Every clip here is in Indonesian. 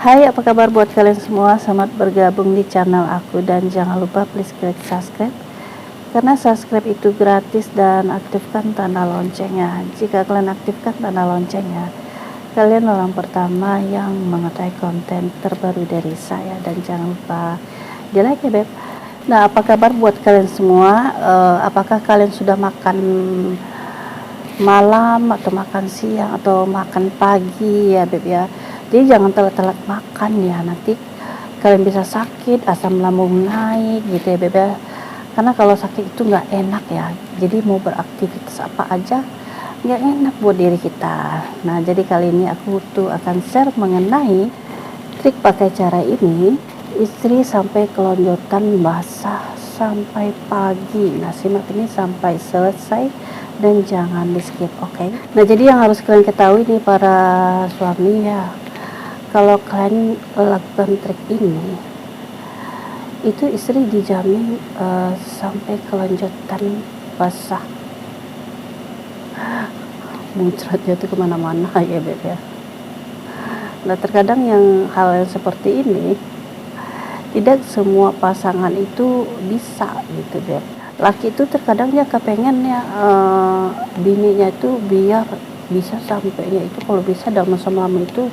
Hai, apa kabar buat kalian semua? Selamat bergabung di channel aku dan jangan lupa please klik subscribe karena subscribe itu gratis dan aktifkan tanda loncengnya. Jika kalian aktifkan tanda loncengnya, kalian orang pertama yang mengetahui konten terbaru dari saya dan jangan lupa di like ya beb. Nah, apa kabar buat kalian semua? Apakah kalian sudah makan malam atau makan siang atau makan pagi ya beb ya? Jadi jangan telat-telat makan ya, nanti kalian bisa sakit, asam lambung naik gitu ya beb ya. Karena kalau sakit itu nggak enak ya, jadi mau beraktivitas apa aja nggak enak buat diri kita. Nah, jadi kali ini aku tuh akan share mengenai trik pakai cara ini, istri sampai kelonjotan basah sampai pagi. Nah, simak ini sampai selesai dan jangan di skip, oke? Nah, jadi yang harus kalian ketahui nih para suami ya, kalau kalian lakukan trik ini, itu istri dijamin sampai kelonjotan basah, muncratnya tuh kemana-mana ya beb ya. Nah, terkadang hal yang seperti ini tidak semua pasangan itu bisa gitu beb. Laki itu terkadang dia kepengennya bininya itu biar bisa sampainya itu kalau bisa dalam lama itu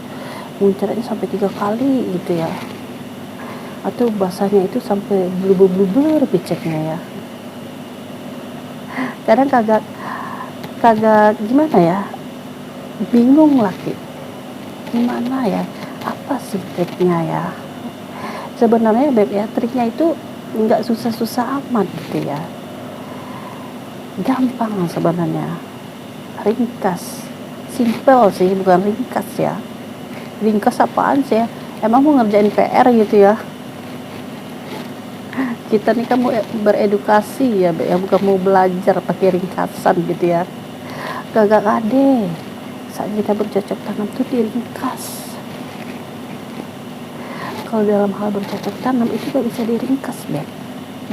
muncratnya sampai 3 kali gitu ya, atau basahnya itu sampai blubber beceknya ya. Kadang kagak gimana ya, bingung laki gimana ya, apa sih triknya ya. Sebenarnya beb ya, triknya itu nggak susah-susah amat gitu ya, gampang sebenarnya, ringkas, simple sih, bukan ringkas ya. Ringkas apaan sih ya, emang mau ngerjain PR gitu ya. Kita nih kan mau beredukasi ya, bukan mau belajar pakai ringkasan gitu ya. Gagak ade saat kita bercocok tanam tuh diringkas. Kalau dalam hal bercocok tanam itu gak bisa diringkas beb,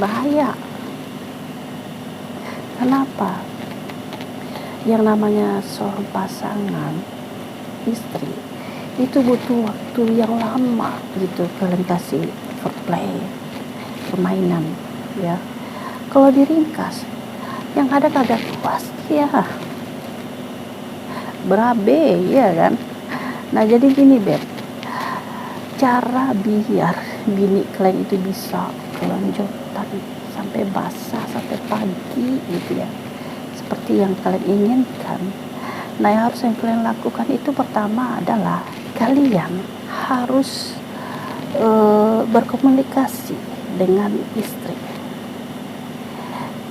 bahaya. Kenapa? Yang namanya seorang pasangan istri itu butuh waktu yang lama gitu, kalian kasih foreplay, permainan ya. Kalau diringkas yang ada kagak puas ya, berabe ya kan. Nah, jadi gini beb, cara biar bini kalian itu bisa kelonjotan sampai basah sampai pagi gitu ya, seperti yang kalian inginkan. Nah, yang harus kalian lakukan itu pertama adalah kalian harus berkomunikasi dengan istri,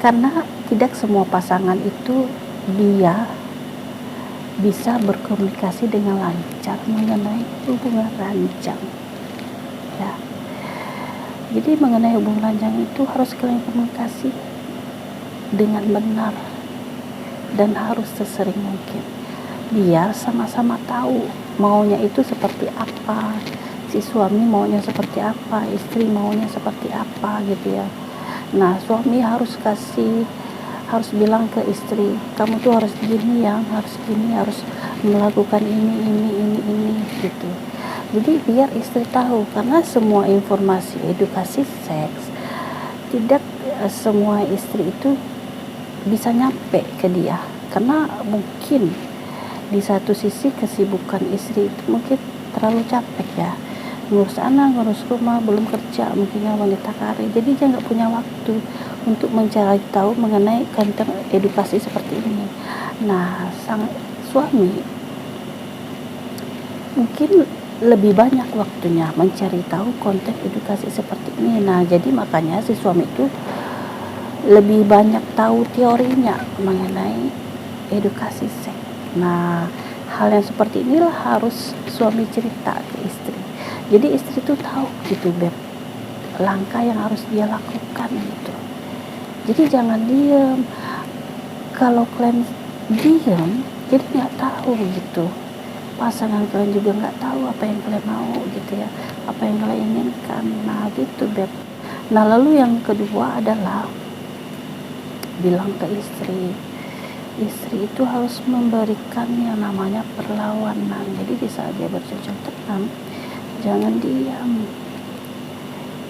karena tidak semua pasangan itu dia bisa berkomunikasi dengan lancar mengenai hubungan ranjang ya. Jadi mengenai hubungan ranjang itu harus kalian komunikasi dengan benar dan harus sesering mungkin, biar sama-sama tahu maunya itu seperti apa, si suami maunya seperti apa, istri maunya seperti apa gitu ya. Nah, suami harus bilang ke istri, kamu tuh harus gini ya, harus gini, harus melakukan ini gitu. Jadi biar istri tahu, karena semua informasi edukasi seks tidak semua istri itu bisa nyampe ke dia, karena mungkin di satu sisi kesibukan istri itu mungkin terlalu capek ya, ngurus anak, ngurus rumah, belum kerja, mungkinnya wanita karir, jadi dia nggak punya waktu untuk mencari tahu mengenai konten edukasi seperti ini. Nah, sang suami mungkin lebih banyak waktunya mencari tahu konten edukasi seperti ini. Nah, jadi makanya si suami itu lebih banyak tahu teorinya mengenai edukasi seks. Nah, hal yang seperti inilah harus suami cerita ke istri. Jadi istri tuh tahu gitu beb, langkah yang harus dia lakukan gitu. Jadi jangan diem. Kalau kalian diem, jadi nggak tahu gitu. Pasangan kalian juga nggak tahu apa yang kalian mau gitu ya, apa yang kalian inginkan. Nah gitu beb. Nah, lalu yang kedua adalah bilang ke istri itu harus memberikan yang namanya perlawanan. Jadi di saat dia bercocok tanam, jangan diam,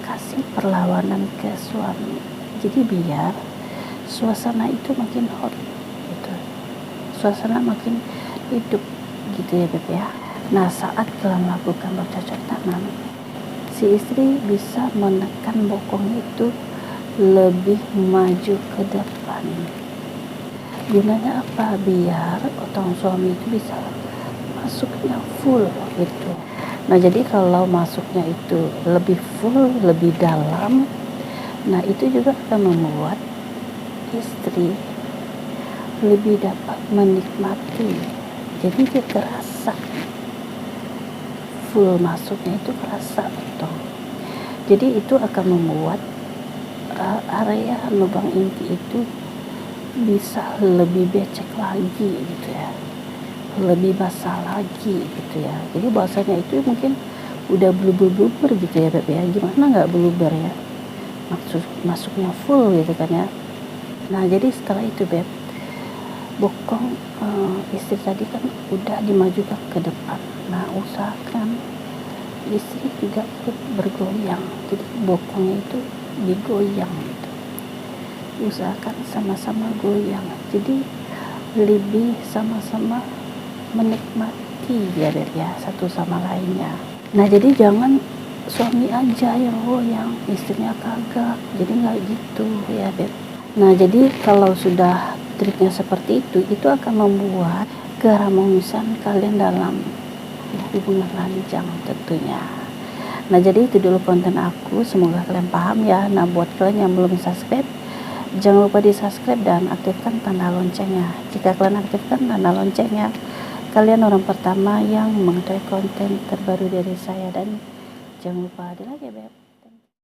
kasih perlawanan ke suami. Jadi biar suasana itu makin hot gitu, suasana makin hidup gitu ya Beb ya. Nah, saat kalian melakukan bercocok tanam, si istri bisa menekan bokong itu lebih maju ke depan. Gunanya apa? Biar otong suami itu bisa masuknya full gitu. Nah, jadi kalau masuknya itu lebih full, lebih dalam, nah itu juga akan membuat istri lebih dapat menikmati. Jadi dia terasa full masuknya itu kerasa otong. Jadi itu akan membuat area lubang inti itu bisa lebih becek lagi gitu ya, lebih basah lagi gitu ya. Jadi bahasanya itu mungkin udah bluber gitu ya Beb ya. Gimana nggak bluber ya, masuknya full gitu kan ya. Nah, jadi setelah itu Beb, bokong istri tadi kan udah dimajukan ke depan. Nah, usahakan istri juga ikut bergoyang, jadi bokongnya itu digoyang gitu. Usahakan sama-sama goyang, jadi lebih sama-sama menikmati ya Beb ya, satu sama lainnya. Nah, jadi jangan suami aja yang goyang, istrinya kagak, jadi nggak gitu ya Beb. Nah, jadi kalau sudah triknya seperti itu akan membuat keharmonisan kalian dalam hubungan lanjang tentunya. Nah, jadi itu dulu konten aku, semoga kalian paham ya. Nah, buat kalian yang belum subscribe, jangan lupa di subscribe dan aktifkan tanda loncengnya. Jika kalian aktifkan tanda loncengnya, kalian orang pertama yang mengetahui konten terbaru dari saya. Dan jangan lupa di like ya Beb.